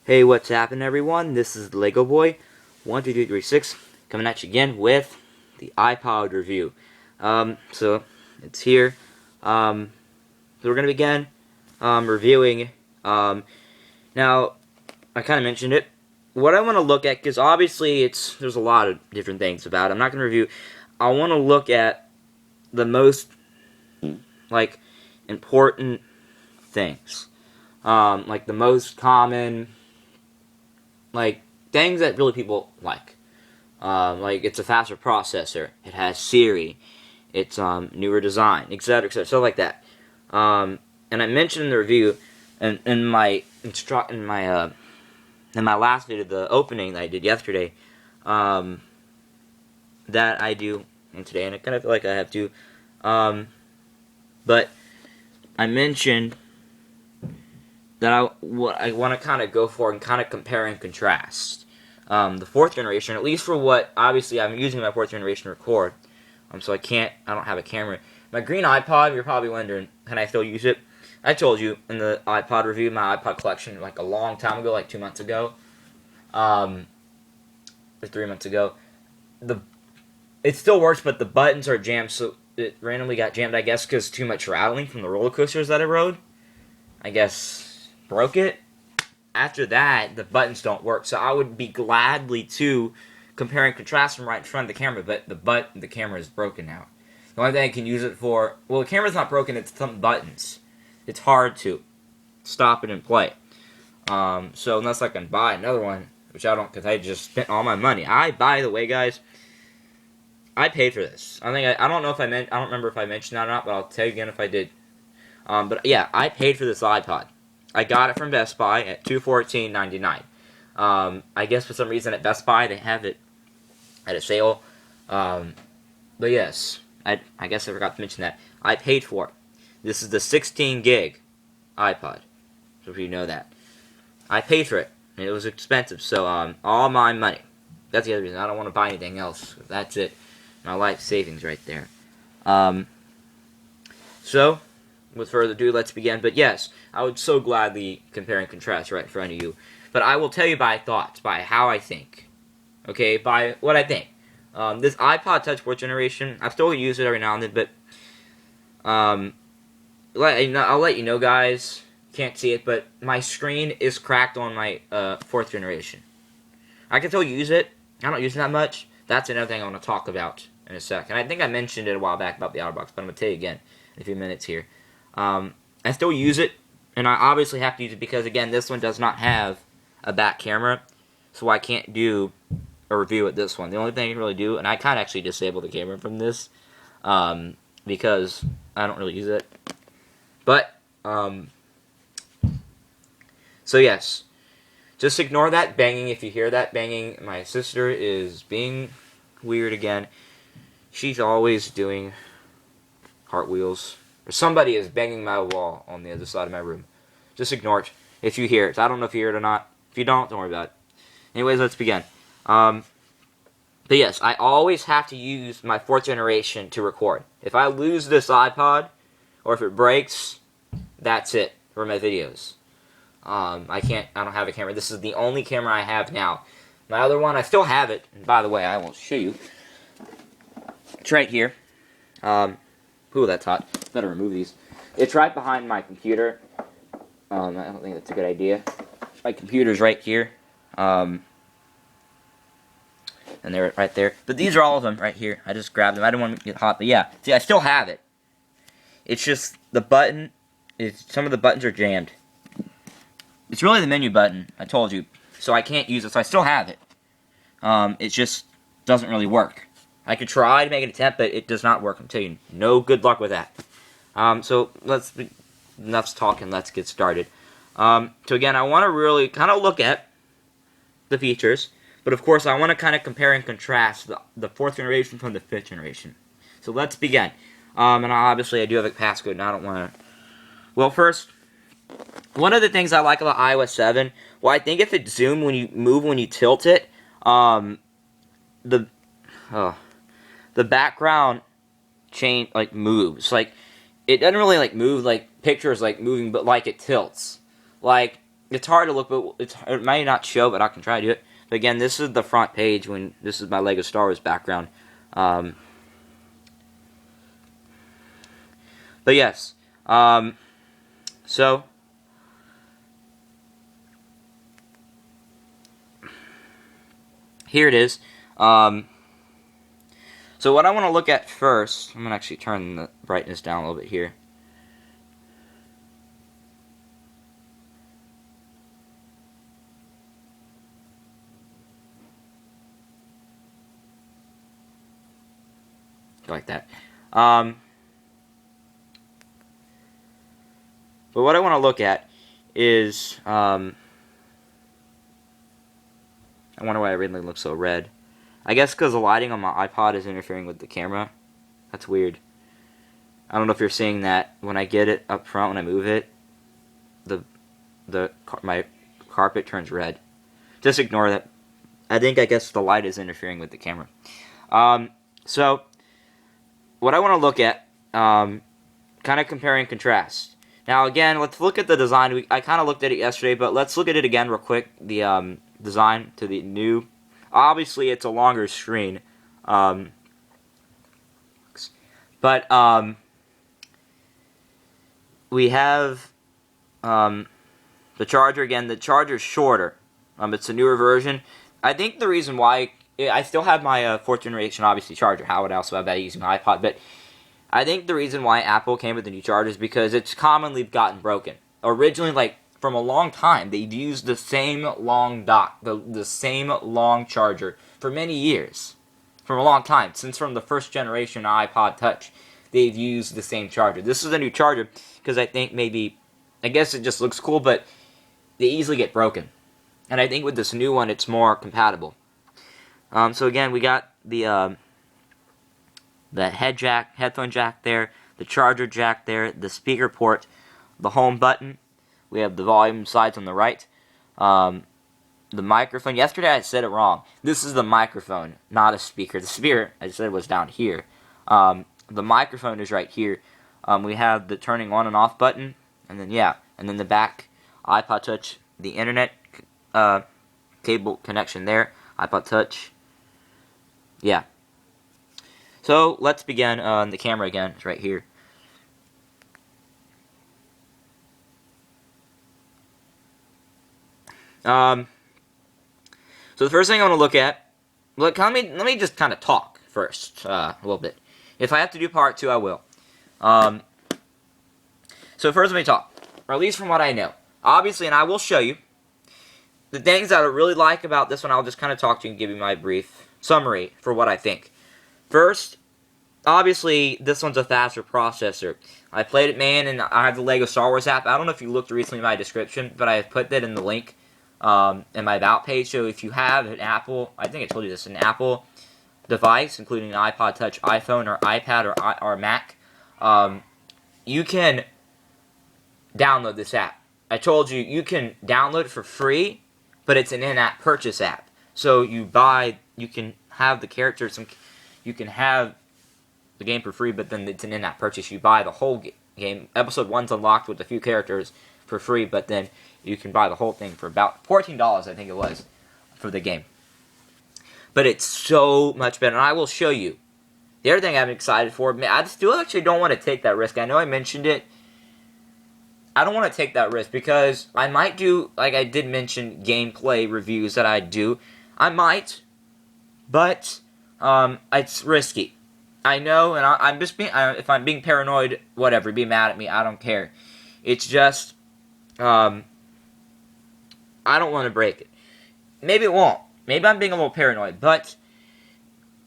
Hey, what's happening, everyone? This is Lego Boy 12336 coming at you again with the iPod review. So it's here. So we're gonna begin reviewing. Now I kind of mentioned it. What I want to look at, because obviously there's a lot of different things about it. I'm not gonna review. I want to look at the most important things, like the most common things that really people like. It's a faster processor. It has Siri. It's newer design, etc., etc., stuff like that. And I mentioned in the review, and in my last video, the opening that I did yesterday, that I do in today, and I kind of feel like I have to. But I mentioned that what I want to kind of go for and kind of compare and contrast the fourth generation, at least for what, obviously I'm using my fourth generation to record, so I don't have a camera. My green iPod, you're probably wondering, can I still use it? I told you in the iPod review, my iPod collection, like a long time ago, like 2 months ago, or 3 months ago, it still works, but the buttons are jammed, so it randomly got jammed, I guess, because too much rattling from the roller coasters that I rode. I guess broke it. After that, the buttons don't work, so I would be gladly to compare and contrast them right in front of the camera, but the camera is broken now. The only thing I can use it for, well, the camera's not broken, it's some buttons. It's hard to stop it and play. So unless I can buy another one, which I don't, because I just spent all my money. By the way, guys, I paid for this. I don't know if I don't remember if I mentioned that or not, but I'll tell you again if I did. But yeah, I paid for this iPod. I got it from Best Buy at $214.99. I guess for some reason at Best Buy they have it at a sale. But yes, I guess I forgot to mention that. I paid for it. This is the 16 gig iPod. So if you know that. I paid for it. And it was expensive, so all my money. That's the other reason. I don't want to buy anything else. That's it. My life savings right there. So, with further ado, let's begin. But yes, I would so gladly compare and contrast right in front of you. But I will tell you by thoughts, by how I think. Okay, by what I think. This iPod Touch 4th generation, I still use it every now and then, but I'll let you know, guys. Can't see it, but my screen is cracked on my 4th generation. I can still use it. I don't use it that much. That's another thing I want to talk about in a second. I think I mentioned it a while back about the OtterBox, but I'm going to tell you again in a few minutes here. I still use it, and I obviously have to use it because, again, this one does not have a back camera, so I can't do a review with this one. The only thing I can really do, and I kind of actually disable the camera from this, because I don't really use it. But, so yes, just ignore that banging if you hear that banging. My sister is being weird again. She's always doing cartwheels. Or somebody is banging my wall on the other side of my room. Just ignore it if you hear it. I don't know if you hear it or not. If you don't worry about it. Anyways, let's begin. But yes, I always have to use my 4th generation to record. If I lose this iPod, or if it breaks, that's it for my videos. I don't have a camera. This is the only camera I have now. My other one, I still have it. And by the way, I will show you. It's right here. Ooh, that's hot. Better remove these. It's right behind my computer. I don't think that's a good idea. My computer's right here. And they're right there. But these are all of them right here. I just grabbed them. I didn't want to get hot. But yeah, see, I still have it. It's just the button. Some of the buttons are jammed. It's really the menu button, I told you. So I can't use it. So I still have it. It just doesn't really work. I could try to make an attempt, but it does not work. I'm telling you, no good luck with that. So enough talking. Let's get started. So again, I want to really kind of look at the features, but of course, I want to kind of compare and contrast the 4th generation from the 5th generation. So let's begin. And obviously, I do have a passcode, and I don't want to. Well, first, one of the things I like about iOS 7, well, I think if it zoomed when you tilt it, the background moves. Like, it doesn't really move like pictures moving, but it tilts. Like it's hard to look, but it might not show, but I can try to do it. But again, this is the front page when this is my Lego Star Wars background. But yes, so here it is. So what I want to look at first, I'm going to actually turn the brightness down a little bit here. Like that. But what I want to look at is, I wonder why everything looks so red. I guess because the lighting on my iPod is interfering with the camera. That's weird. I don't know if you're seeing that when I get it up front, when I move it, my carpet turns red. Just ignore that. I guess the light is interfering with the camera. So what I want to look at, kind of compare and contrast. Now again, let's look at the design. I kind of looked at it yesterday, but let's look at it again real quick. The design to the new. Obviously, it's a longer screen, but we have the charger again. The charger's shorter. It's a newer version. I think the reason why I still have my fourth generation, obviously, charger. How would I also have that using my iPod? But I think the reason why Apple came with the new charger is because it's commonly gotten broken. Originally, like, from a long time, they've used the same long dock, the same long charger for many years. From a long time. Since from the first generation iPod Touch, they've used the same charger. This is a new charger because I think maybe, I guess it just looks cool, but they easily get broken. And I think with this new one, it's more compatible. So again, we got the headphone jack there, the charger jack there, the speaker port, the home button. We have the volume sides on the right. The microphone. Yesterday I said it wrong. This is the microphone, not a speaker. The speaker, I said, was down here. The microphone is right here. We have the turning on and off button. And then, yeah. And then the back iPod Touch, the internet cable connection there. iPod Touch. Yeah. So, let's begin. The camera again is right here. So the first thing I want to look at, let me just kind of talk first, a little bit. If I have to do part 2, I will. So first let me talk, or at least from what I know. Obviously, and I will show you, the things that I really like about this one, I'll just kind of talk to you and give you my brief summary for what I think. First, obviously, this one's a faster processor. I played it, man, and I have the Lego Star Wars app. I don't know if you looked recently in my description, but I have put that in the link. In my About page, so if you have an Apple, I think I told you this, an Apple device, including an iPod Touch, iPhone, or iPad, or Mac, you can download this app. I told you, you can download it for free, but it's an in-app purchase app. So you can have the characters, you can have the game for free, but then it's an in-app purchase. You buy the whole game. Episode 1's unlocked with a few characters for free, but then you can buy the whole thing for about $14, I think it was, for the game. But it's so much better, and I will show you. The other thing I'm excited for, I still actually don't want to take that risk. I know I mentioned it. I don't want to take that risk because I might do, like I did mention, gameplay reviews that I do. I might, but it's risky. I know, and I'm just being, if I'm being paranoid, whatever, be mad at me, I don't care. It's just, I don't want to break it. Maybe it won't. Maybe I'm being a little paranoid, but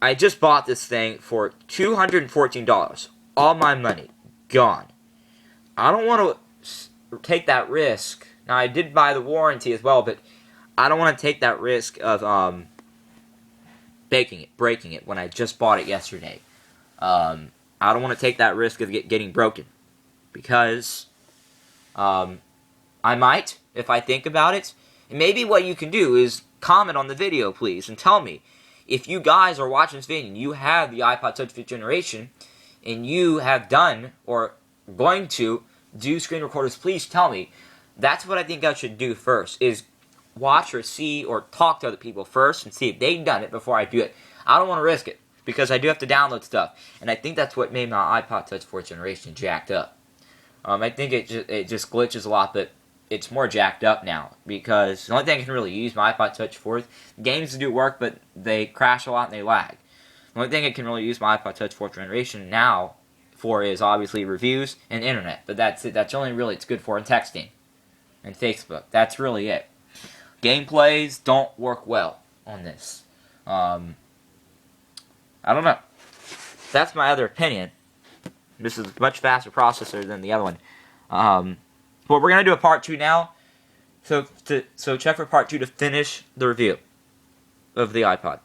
I just bought this thing for $214. All my money gone. I don't want to take that risk. Now, I did buy the warranty as well, but I don't want to take that risk of breaking it when I just bought it yesterday. I don't want to take that risk of getting broken because I might if I think about it. And maybe what you can do is comment on the video, please, and tell me if you guys are watching this video and you have the iPod Touch 5th generation and you have done or going to do screen recorders. Please tell me That's what I think I should do first, is watch or see or talk to other people first and see if they've done it before I do it. I don't want to risk it, because I do have to download stuff. And I think that's what made my iPod Touch 4th generation jacked up. I think it just glitches a lot, but it's more jacked up now, because the only thing I can really use my iPod Touch 4th, games do work, but they crash a lot and they lag. The only thing I can really use my iPod Touch 4th generation now for is obviously reviews and internet, but that's it. That's only really it's good for, and texting and Facebook. That's really it. Gameplays don't work well on this. I don't know. That's my other opinion. This is a much faster processor than the other one. But we're gonna do a part 2 now. So check for part 2 to finish the review of the iPod.